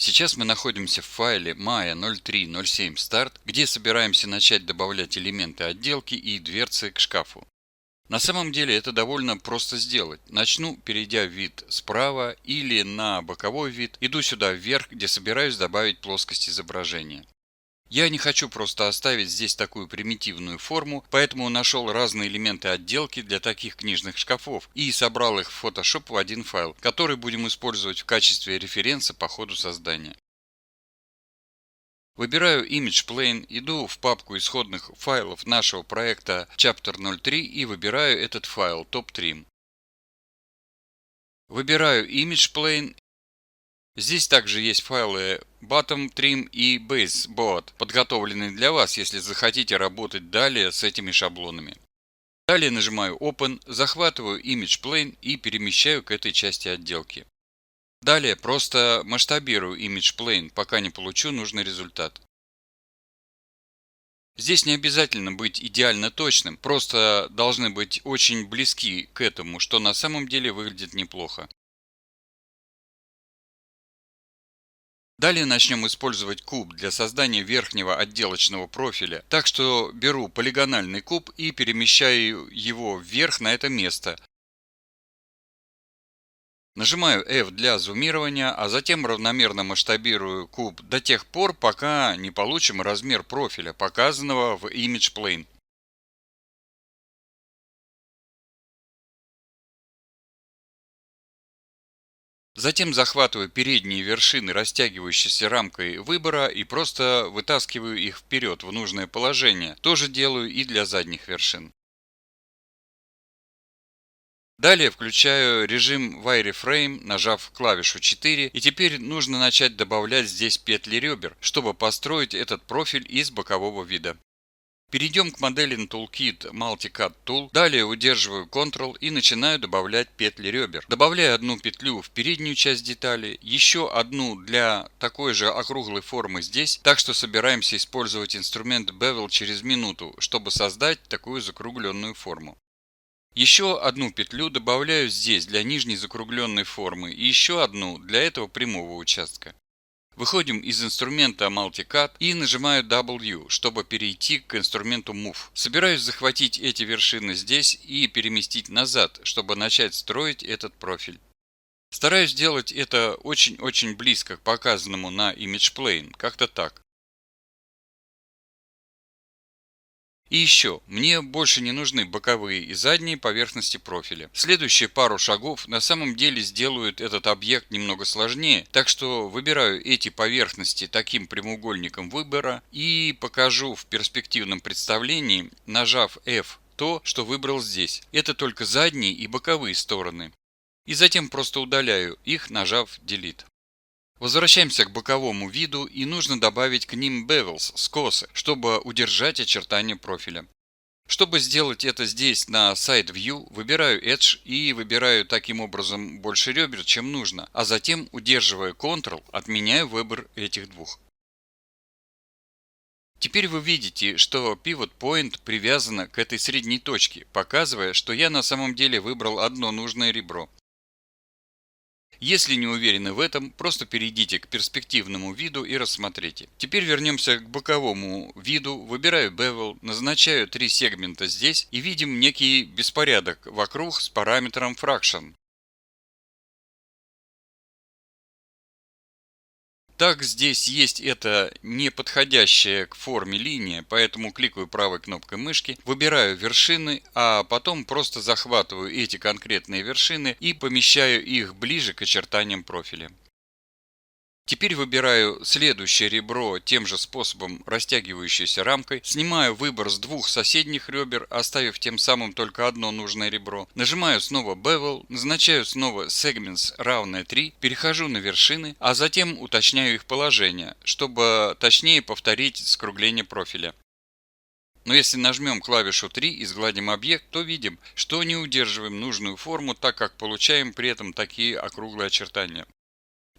Сейчас мы находимся в файле maya0307 start, где собираемся начать добавлять элементы отделки и дверцы к шкафу. На самом деле это довольно просто сделать. Начну, перейдя в вид справа или на боковой вид, иду сюда вверх, где собираюсь добавить плоскость изображения. Я не хочу просто оставить здесь такую примитивную форму, поэтому нашел разные элементы отделки для таких книжных шкафов и собрал их в Photoshop в один файл, который будем использовать в качестве референса по ходу создания. Выбираю Image Plane, иду в папку исходных файлов нашего проекта Chapter 03 и выбираю этот файл Top Trim. Выбираю Image Plane. Здесь также есть файлы Bottom Trim и Base Board, подготовленные для вас, если захотите работать далее с этими шаблонами. Далее нажимаю Open, захватываю Image Plane и перемещаю к этой части отделки. Далее просто масштабирую Image Plane, пока не получу нужный результат. Здесь не обязательно быть идеально точным, просто должны быть очень близки к этому, что на самом деле выглядит неплохо. Далее начнем использовать куб для создания верхнего отделочного профиля. Так что беру полигональный куб и перемещаю его вверх на это место. Нажимаю F для зумирования, а затем равномерно масштабирую куб до тех пор, пока не получим размер профиля, показанного в Image Plane. Затем захватываю передние вершины растягивающейся рамкой выбора и просто вытаскиваю их вперед в нужное положение. То же делаю и для задних вершин. Далее включаю режим Wireframe, нажав клавишу 4, и теперь нужно начать добавлять здесь петли ребер, чтобы построить этот профиль из бокового вида. Перейдем к Modeling Toolkit Multicad Tool, далее удерживаю Ctrl и начинаю добавлять петли ребер. Добавляю одну петлю в переднюю часть детали, еще одну для такой же округлой формы здесь, так что собираемся использовать инструмент Bevel через минуту, чтобы создать такую закругленную форму. Еще одну петлю добавляю здесь для нижней закругленной формы и еще одну для этого прямого участка. Выходим из инструмента Multicad и нажимаю W, чтобы перейти к инструменту Move. Собираюсь захватить эти вершины здесь и переместить назад, чтобы начать строить этот профиль. Стараюсь делать это очень-очень близко к показанному на Image Plane, как-то так. И еще, мне больше не нужны боковые и задние поверхности профиля. Следующие пару шагов на самом деле сделают этот объект немного сложнее, так что выбираю эти поверхности таким прямоугольником выбора и покажу в перспективном представлении, нажав F, то, что выбрал здесь. Это только задние и боковые стороны. И затем просто удаляю их, нажав Delete. Возвращаемся к боковому виду и нужно добавить к ним bevels, скосы, чтобы удержать очертания профиля. Чтобы сделать это здесь на Side View, выбираю Edge и выбираю таким образом больше ребер, чем нужно, а затем, удерживая Ctrl, отменяю выбор этих двух. Теперь вы видите, что Pivot Point привязана к этой средней точке, показывая, что я на самом деле выбрал одно нужное ребро. Если не уверены в этом, просто перейдите к перспективному виду и рассмотрите. Теперь вернемся к боковому виду, выбираю Bevel, назначаю 3 сегмента здесь и видим некий беспорядок вокруг с параметром Fraction. Так, здесь есть эта неподходящая к форме линия, поэтому кликаю правой кнопкой мышки, выбираю вершины, а потом просто захватываю эти конкретные вершины и помещаю их ближе к очертаниям профиля. Теперь выбираю следующее ребро тем же способом растягивающейся рамкой, снимаю выбор с двух соседних ребер, оставив тем самым только одно нужное ребро. Нажимаю снова Bevel, назначаю снова Segments равное 3, перехожу на вершины, а затем уточняю их положение, чтобы точнее повторить скругление профиля. Но если нажмем клавишу 3 и сгладим объект, то видим, что не удерживаем нужную форму, так как получаем при этом такие округлые очертания.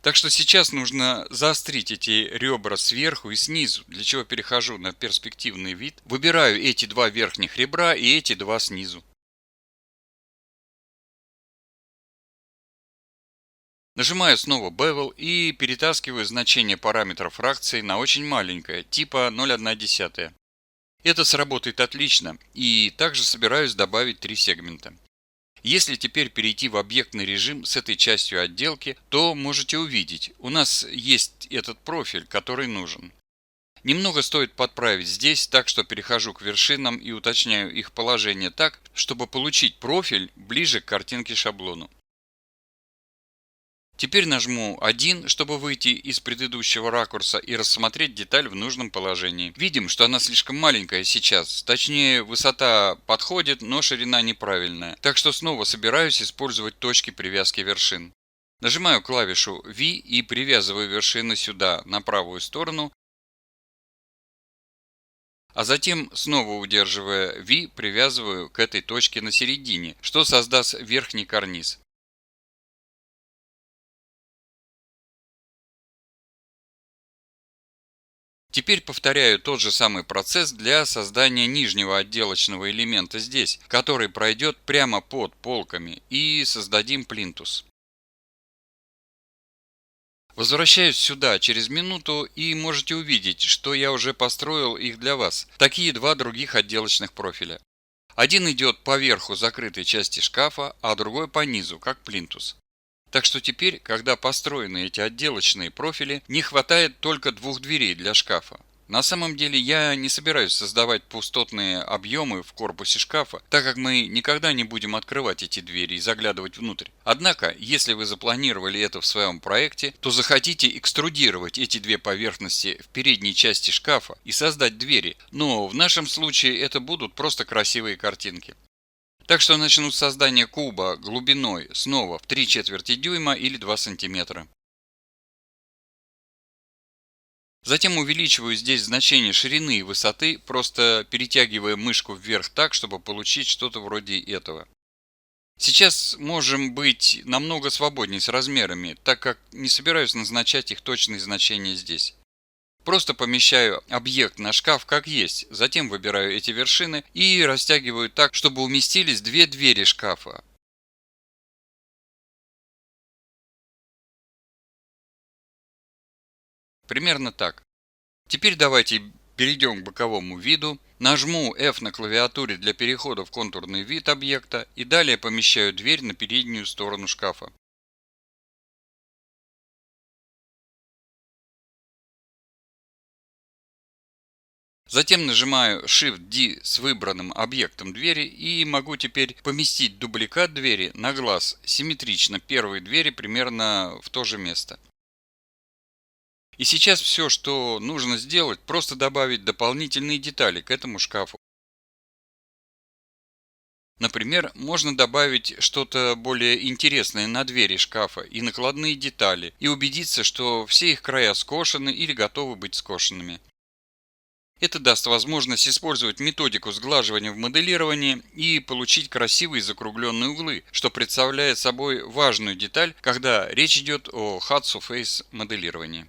Так что сейчас нужно заострить эти ребра сверху и снизу, для чего перехожу на перспективный вид, выбираю эти два верхних ребра и эти два снизу. Нажимаю снова Bevel и перетаскиваю значение параметра фракции на очень маленькое, типа 0,1. Это сработает отлично, и также собираюсь добавить 3 сегмента. Если теперь перейти в объектный режим с этой частью отделки, то можете увидеть, у нас есть этот профиль, который нужен. Немного стоит подправить здесь, так что перехожу к вершинам и уточняю их положение так, чтобы получить профиль ближе к картинке шаблону. Теперь нажму 1, чтобы выйти из предыдущего ракурса и рассмотреть деталь в нужном положении. Видим, что она слишком маленькая сейчас, точнее высота подходит, но ширина неправильная. Так что снова собираюсь использовать точки привязки вершин. Нажимаю клавишу V и привязываю вершины сюда, на правую сторону, а затем, снова удерживая V, привязываю к этой точке на середине, что создаст верхний карниз. Теперь повторяю тот же самый процесс для создания нижнего отделочного элемента здесь, который пройдет прямо под полками, и создадим плинтус. Возвращаюсь сюда через минуту и можете увидеть, что я уже построил их для вас. Такие два других отделочных профиля. Один идет по верху закрытой части шкафа, а другой по низу, как плинтус. Так что теперь, когда построены эти отделочные профили, не хватает только двух дверей для шкафа. На самом деле я не собираюсь создавать пустотные объемы в корпусе шкафа, так как мы никогда не будем открывать эти двери и заглядывать внутрь. Однако, если вы запланировали это в своем проекте, то захотите экструдировать эти две поверхности в передней части шкафа и создать двери, но в нашем случае это будут просто красивые картинки. Так что начну с создания куба глубиной снова в 3/4 дюйма или 2 сантиметра. Затем увеличиваю здесь значение ширины и высоты, просто перетягивая мышку вверх так, чтобы получить что-то вроде этого. Сейчас можем быть намного свободнее с размерами, так как не собираюсь назначать их точные значения здесь. Просто помещаю объект на шкаф как есть, затем выбираю эти вершины и растягиваю так, чтобы уместились две двери шкафа. Примерно так. Теперь давайте перейдем к боковому виду. Нажму F на клавиатуре для перехода в контурный вид объекта и далее помещаю дверь на переднюю сторону шкафа. Затем нажимаю Shift-D с выбранным объектом двери и могу теперь поместить дубликат двери на глаз симметрично первой двери примерно в то же место. И сейчас все, что нужно сделать, просто добавить дополнительные детали к этому шкафу. Например, можно добавить что-то более интересное на двери шкафа и накладные детали, и убедиться, что все их края скошены или готовы быть скошенными. Это даст возможность использовать методику сглаживания в моделировании и получить красивые закругленные углы, что представляет собой важную деталь, когда речь идет о hard surface моделировании.